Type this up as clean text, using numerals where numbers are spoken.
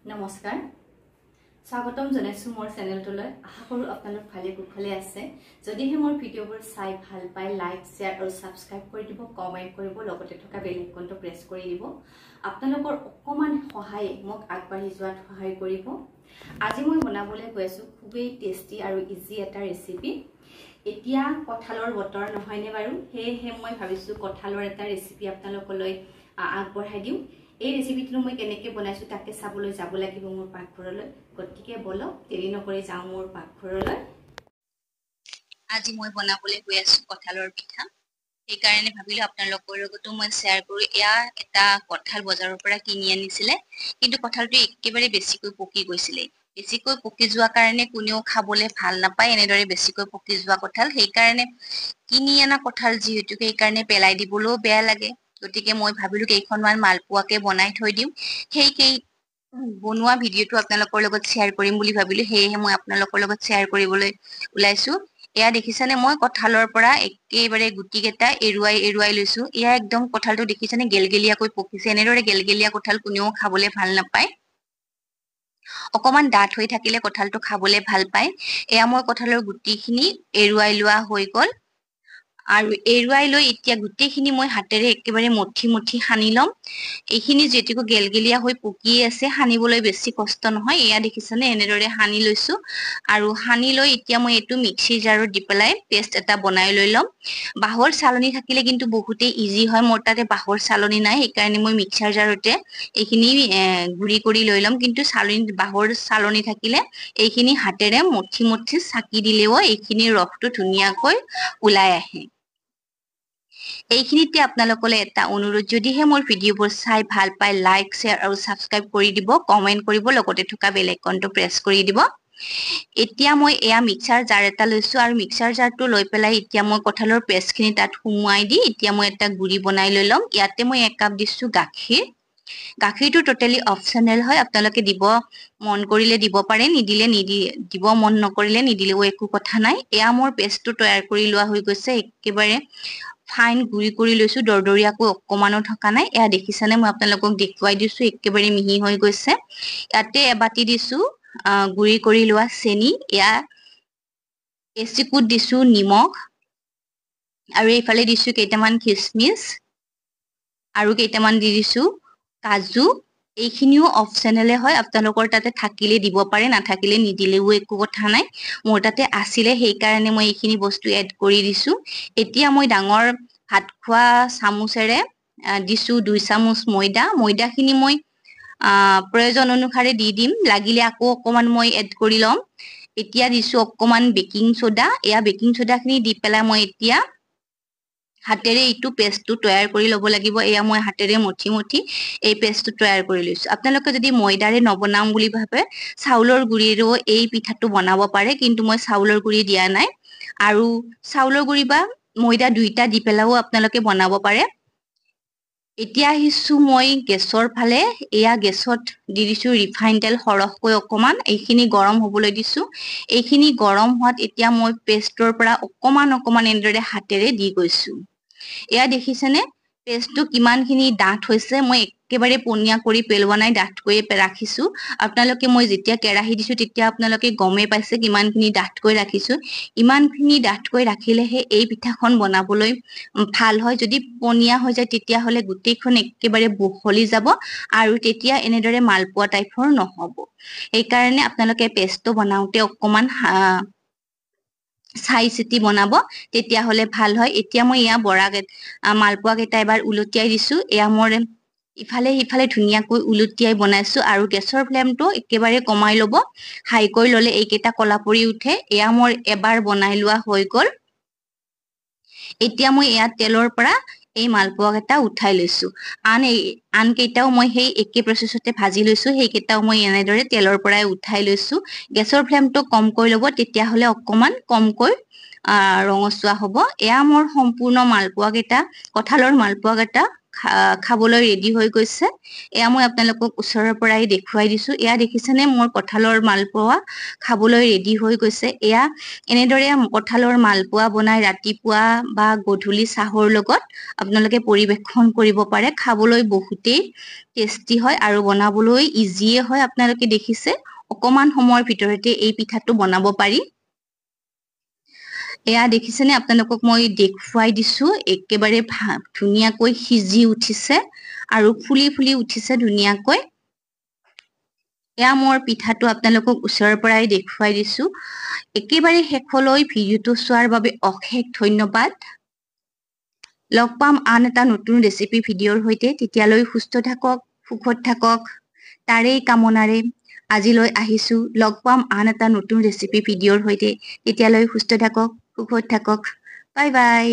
নমস্কাৰ স্বাগতম জনাইছো মোৰ চেনেলটোলৈ আশা কৰো আপোনালোক ভালে কুশলে আছে যদিহে মোৰ ভিডিঅ'বোৰ চাই ভাল পায় লাইক শেয়াৰ আৰু সাবস্ক্ৰাইব কৰি দিব কমেন্ট কৰিব লগতে থকা বেল আইকনটো প্ৰেছ কৰি দিব আপোনালোকৰ অকমান সহায়ে মোক আগবাঢ়ি যোৱাত সহায় কৰিব আজি মই বনাবলৈ গৈ আছো খুবেই টেষ্টি আৰু ইজি এটা ৰেচিপি এতিয়া কঁঠালৰ বতৰ নহয়নে বাৰু হেহে মই ভাবিছো কঁঠালৰ এটা ৰেচিপি আপোনালোকলৈ আগবঢ়াই দিম এই ৰেচিপিটো মই কেনেকৈ বনাইছো তাকে চাবলৈ যাব লাগিব মোৰ পাকঘৰলৈ গতিকে বলক দেৰি নকৰি যাওঁ মোৰ পাকঘৰলৈ আজি মই বনাবলৈ গৈ আছো কঁঠালৰ পিঠা এই কাৰণে ভাবিলো আপোনালোকৰ লগতো মই শেয়াৰ কৰো এয়া এটা কঁঠাল বজাৰৰ পৰা কিনি আনিছিলে কিন্তু কঁঠালটো একেবাৰে বেছিকৈ পকি গৈছিলে বেছিকৈ পকি যোৱা কাৰণে কোনেও খাবলৈ ভাল নাপায় এনেদৰে বেছিকৈ পকি যোৱা কঁঠাল সেই কাৰণে কিনি আনা কঁঠাল যিহেতু সেই কাৰণে পেলাই দিবলৈও বেয়া লাগে গতিকে মই ভাবিলো কেইখনমান মালপোৱাকে বনাই থৈ দিম সেই বনোৱা ভিডিঅ'টো আপোনালোকৰ লগত শ্বেয়াৰ কৰিম বুলি ভাবিলো সেয়েহে মই আপোনালোকৰ লগত শ্বেয়াৰ কৰিবলৈ ওলাইছো এয়া দেখিছানে মই কঁঠালৰ পৰা একেবাৰে গুটি কেইটা এৰুৱাই লৈছো এয়া একদম কঁঠালটো দেখিছানে গেলগেলীয়াকৈ পকিছে এনেদৰে গেলগেলীয়া কঁঠাল কোনেও খাবলৈ ভাল নাপায় অকমান ডাঠ হৈ থাকিলে কঁঠালটো খাবলৈ ভাল পায় এয়া মই কঁঠালৰ গুটিখিনি এৰুৱাই লোৱা হৈ গল আৰু এৰুৱাই লৈ এতিয়া গুটিখিনি মই হাতেৰে একেবাৰে মুঠি সানি লম এইখিনি যেতিকো গেলগেলীয়া হৈ পকি আছে সানিবলৈ বেছি কষ্ট নহয় এয়া দেখিছানে এনেদৰে সানি লৈছো আৰু সানি লৈ এতিয়া মই এইটো মিক্সি জাৰত দি পেলাই পেষ্ট এটা বনাই লৈ লম বাহৰ চালনী থাকিলে কিন্তু বহুতে ইজি হয় মোৰ তাতে বাহৰ চালনী নাই সেইকাৰণে মই মিক্সাৰ জাৰতে এইখিনি গুৰি কৰি লৈ লম কিন্তু বাহৰ চালনী থাকিলে এইখিনি হাতেৰে মুঠি চাকি দিলেও এইখিনি ৰসটো ধুনীয়াকৈ ওলাই আহে এইখিনিতে আপোনালোকলৈ এটা অনুৰোধ যদিহে মোৰ ভিডিঅ'বোৰ চাই ভাল পায় লাইক শেয়াৰ আৰু সাবস্ক্ৰাইব কৰি দিব কমেন্ট কৰিব লগতে থকা বেল আইকনটো প্ৰেছ কৰি দিব এতিয়া মই এয়া মিক্সাৰ জাৰ এটা লৈছো আৰু মিক্সাৰ জাৰটো লৈ পেলাই এতিয়া মই কঁঠালৰ পেষ্টখিনি তাত সুমুৱাই দি এতিয়া মই এটা গুৰি বনাই লৈ লম ইয়াতে মই 1 কাপ দিছো গাখীৰটো টোটালি অপচনেল হয় আপোনালোকে দিব মন কৰিলে দিব পাৰে নিদিলে দিব মন নকৰিলে নিদিলেও একো কথা নাই এয়া মোৰ পেষ্টটো তৈয়াৰ কৰি লোৱা হৈ গৈছে একেবাৰে ফাইন গুৰি কৰি লৈছো দৰদৰিয়াকৈ অকমানো থকা নাই এয়া দেখিছানে মই আপোনালোকক দেখুৱাই দিছো একেবাৰে মিহি হৈ গৈছে ইয়াতে এবাটি দিছো গুৰি কৰি লোৱা চেনি এয়া এচিকুট দিছো নিমখ আৰু এইফালে দিছো কেইটামান কিচমিচ আৰু কেইটামান দি দিছো কাজু এইখিনিও অপচনেলে হয় আপোনালোকৰ তাতে থাকিলে দিব পাৰে নাথাকিলে নিদিলেও একো কথা নাই মোৰ তাতে আছিলে সেই কাৰণে মই এইখিনি বস্তু এড কৰি দিছো এতিয়া মই ডাঙৰ ভাত খোৱা চামুচেৰে দিছো 2 চামুচ ময়দাখিনি মই প্ৰয়োজন অনুসাৰে দি দিম লাগিলে আকৌ অকমান মই এড কৰি লম এতিয়া দিছো অকমান বেকিং সোডা এয়া বেকিং সোডাখিনি দি পেলাই মই এতিয়া হাতেৰে এইটো পেষ্টটো তৈয়াৰ কৰি ল'ব লাগিব এয়া মই হাতেৰে মুঠি এই পেষ্টটো তৈয়াৰ কৰি লৈছো আপোনালোকে যদি ময়দাৰে নবনাম বুলি ভাবে চাউলৰ গুৰিৰো এই পিঠাটো বনাব পাৰে কিন্তু মই চাউলৰ গুৰি দিয়া নাই আৰু চাউলৰ গুৰি বা ময়দা দুইটা দি পেলাও আপোনালোকে বনাব পাৰে এতিয়া আহিছো মই গেছৰ ফালে এয়া গেছত দি দিছো ৰিফাইন তেল সৰহকৈ অকমান এইখিনি গৰম হ'বলৈ দিছো এইখিনি গৰম হোৱাত এতিয়া মই পেষ্টৰ পৰা অকমান এনেদৰে হাতেৰে দি গৈছো এয়া দেখিছেনে পেষ্টটো কিমানখিনি ডাঠ হৈছে মই একেবাৰে পনিয়া কৰি পেলোৱা নাই ডাঠকৈ ৰাখিছো আপোনালোকে মই যেতিয়া কেৰাহী দিছো তেতিয়া আপোনালোকে গমে পাইছে কিমানখিনি ডাঠকৈ ৰাখিছো ইমানখিনি ডাঠকৈ ৰাখিলেহে এই পিঠাখন বনাবলৈ ভাল হয় যদি পনিয়া হৈ যায় তেতিয়া হলে গোটেইখন একেবাৰে বহলি যাব আৰু তেতিয়া এনেদৰে মালপোৱা টাইপৰ নহব এই কাৰণে আপোনালোকে পেষ্টটো বনাওতে অকমান চাই চিতি বনাব তেতিয়া হলে ভাল হয় এতিয়া মই ইয়া মালপোৱা কেইটা এবাৰ উলটিয়াই দিছো এয়া মোৰ ইফালে সিফালে ধুনীয়াকৈ উলটিয়াই বনাইছো আৰু গেছৰ ফ্লেমটো একেবাৰে কমাই ল'ব হাইকৈ ললে এইকেইটা কলা পৰি উঠে এয়া মোৰ এবাৰ বনাই লোৱা হৈ গল এতিয়া মই এয়া তেলৰ পৰা এই মালপোৱা কেইটা উঠাই লৈছো আন কেইটাও মই সেই একে প্ৰচেছতে ভাজি লৈছো সেইকেইটাও মই এনেদৰে তেলৰ পৰাই উঠাই লৈছো গেছৰ ফ্লেমটো কমকৈ ল'ব তেতিয়া হলে অকমান কমকৈ ৰঙচুৱা হ'ব এয়া মোৰ সম্পূৰ্ণ মালপোৱা কেইটা কঁঠালৰ মালপোৱা কেইটা খাবলৈ ৰেডি হৈ গৈছে এয়া মই আপোনালোকক ওচৰৰ পৰাই দেখুৱাই দিছো এয়া দেখিছেনে মোৰ কঁঠালৰ মালপোৱা খাবলৈ ৰেডি হৈ গৈছে এয়া এনেদৰে কঁঠালৰ মালপোৱা বনাই ৰাতিপুৱা বা গধূলি চাহৰ লগত আপোনালোকে পৰিবেশন কৰিব পাৰে খাবলৈ বহুতেই টেষ্টি হয় আৰু বনাবলৈ ইজিয়ে হয় আপোনালোকে দেখিছে অকমান সময়ৰ ভিতৰতে এই পিঠাটো বনাব পাৰি এয়া দেখিছেনে আপোনালোকক মই দেখুৱাই দিছো একেবাৰে ধুনীয়াকৈ সিজি উঠিছে আৰু ফুলি ফুলি উঠিছে ধুনীয়াকৈ এয়া মোৰ পিঠাটো আপোনালোকক ওচৰৰ পৰাই দেখুৱাই দিছো একেবাৰে শেষলৈ ভিডিঅ'টো চোৱাৰ বাবে অশেষ ধন্যবাদ লগ পাম আন এটা নতুন ৰেচিপি ভিডিঅ'ৰ সৈতে তেতিয়ালৈ সুস্থ থাকক সুখত থাকক তাৰেই কামনাৰে আজিলৈ আহিছো লগ পাম আন এটা নতুন ৰেচিপি ভিডিঅ'ৰ সৈতে তেতিয়ালৈ সুস্থ থাকক সুখত থাকক বাই বাই